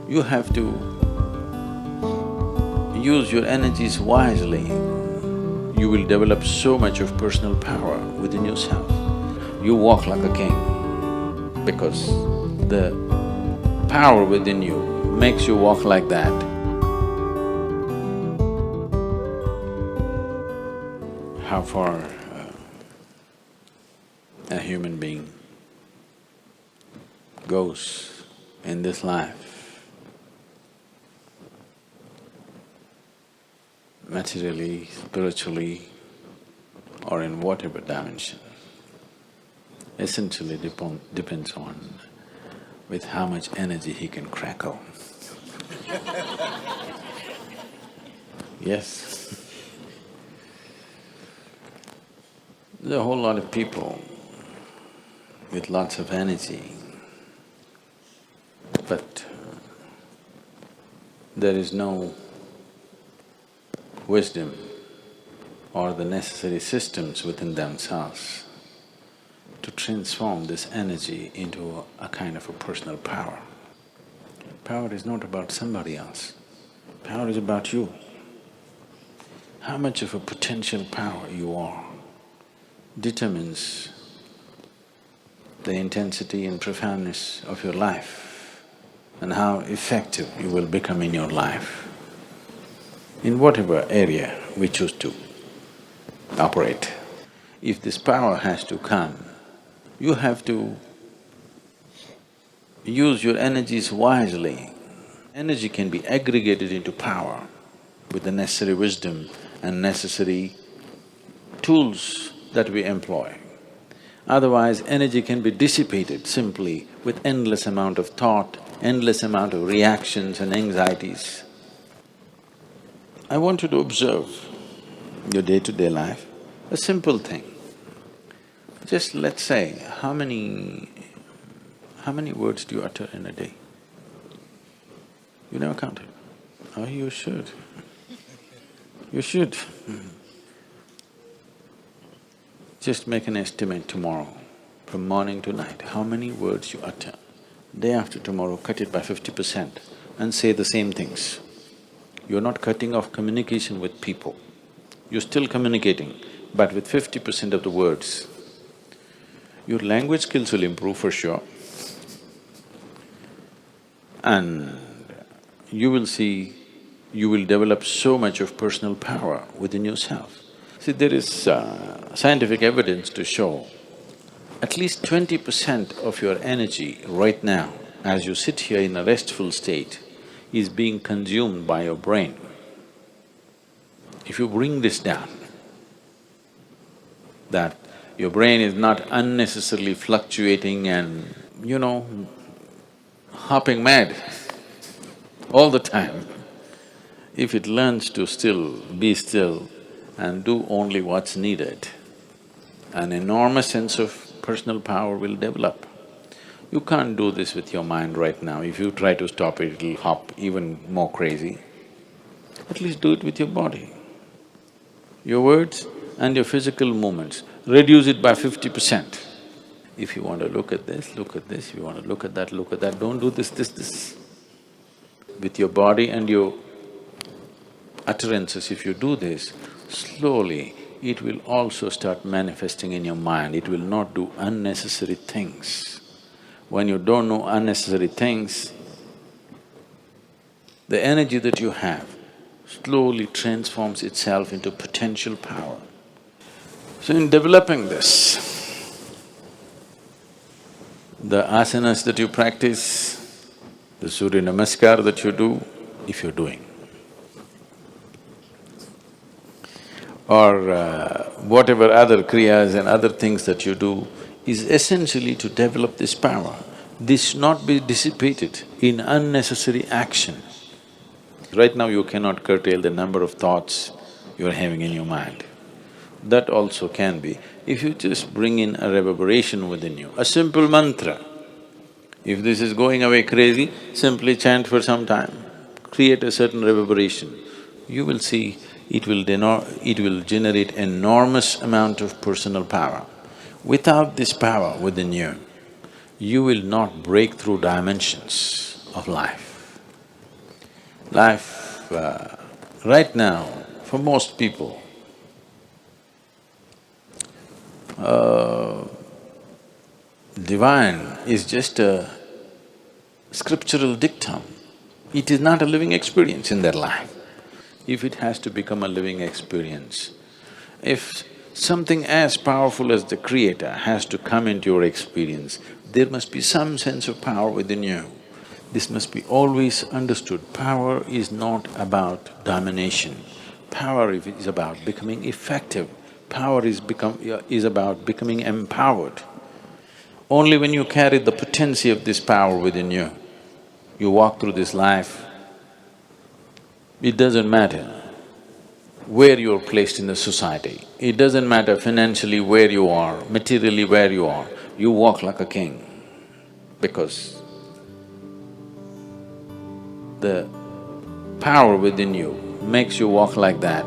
You have to use your energies wisely. You will develop so much of personal power within yourself. You walk like a king because the power within you makes you walk like that. How far a human being goes in this life, materially, spiritually, or in whatever dimension, essentially depends on with how much energy he can crackle. Yes. There's a whole lot of people with lots of energy, but there is no wisdom or the necessary systems within themselves to transform this energy into a kind of a personal power. Power is not about somebody else, power is about you. How much of a potential power you are determines the intensity and profoundness of your life and how effective you will become in your life, in whatever area we choose to operate. If this power has to come, you have to use your energies wisely. Energy can be aggregated into power with the necessary wisdom and necessary tools that we employ. Otherwise, energy can be dissipated simply with endless amount of thought, endless amount of reactions and anxieties. I want you to observe your day-to-day life, a simple thing. Just let's say, how many words do you utter in a day? You never counted? Oh, you should. You should. Just make an estimate tomorrow, from morning to night, how many words you utter. Day after tomorrow, cut it by 50% and say the same things. You're not cutting off communication with people. You're still communicating, but with 50% of the words. Your language skills will improve for sure. And you will see, you will develop so much of personal power within yourself. See, there is scientific evidence to show at least 20% of your energy right now, as you sit here in a restful state, is being consumed by your brain. If you bring this down, that your brain is not unnecessarily fluctuating and, hopping mad all the time, if it learns to be still and do only what's needed, an enormous sense of personal power will develop. You can't do this with your mind right now. If you try to stop it, it'll hop even more crazy. At least do it with your body. Your words and your physical movements, reduce it by 50%. If you want to look at this, look at this. If you want to look at that, don't do this. With your body and your utterances, if you do this, slowly it will also start manifesting in your mind. It will not do unnecessary things. When you don't know unnecessary things, the energy that you have slowly transforms itself into potential power. So in developing this, the asanas that you practice, the Surya Namaskar that you do, if you're doing, or whatever other kriyas and other things that you do, is essentially to develop this power. This should not be dissipated in unnecessary action. Right now you cannot curtail the number of thoughts you're having in your mind. That also can be, if you just bring in a reverberation within you, a simple mantra. If this is going away crazy, simply chant for some time, create a certain reverberation. You will see it will generate enormous amount of personal power. Without this power within you, you will not break through dimensions of life. Life, right now, for most people, divine is just a scriptural dictum. It is not a living experience in their life. If it has to become a living experience, if something as powerful as the Creator has to come into your experience, there must be some sense of power within you. This must be always understood. Power is not about domination. Power is about becoming effective. Power is about becoming empowered. Only when you carry the potency of this power within you, you walk through this life. It doesn't matter where you're placed in the society. It doesn't matter financially where you are, materially where you are. You walk like a king because the power within you makes you walk like that.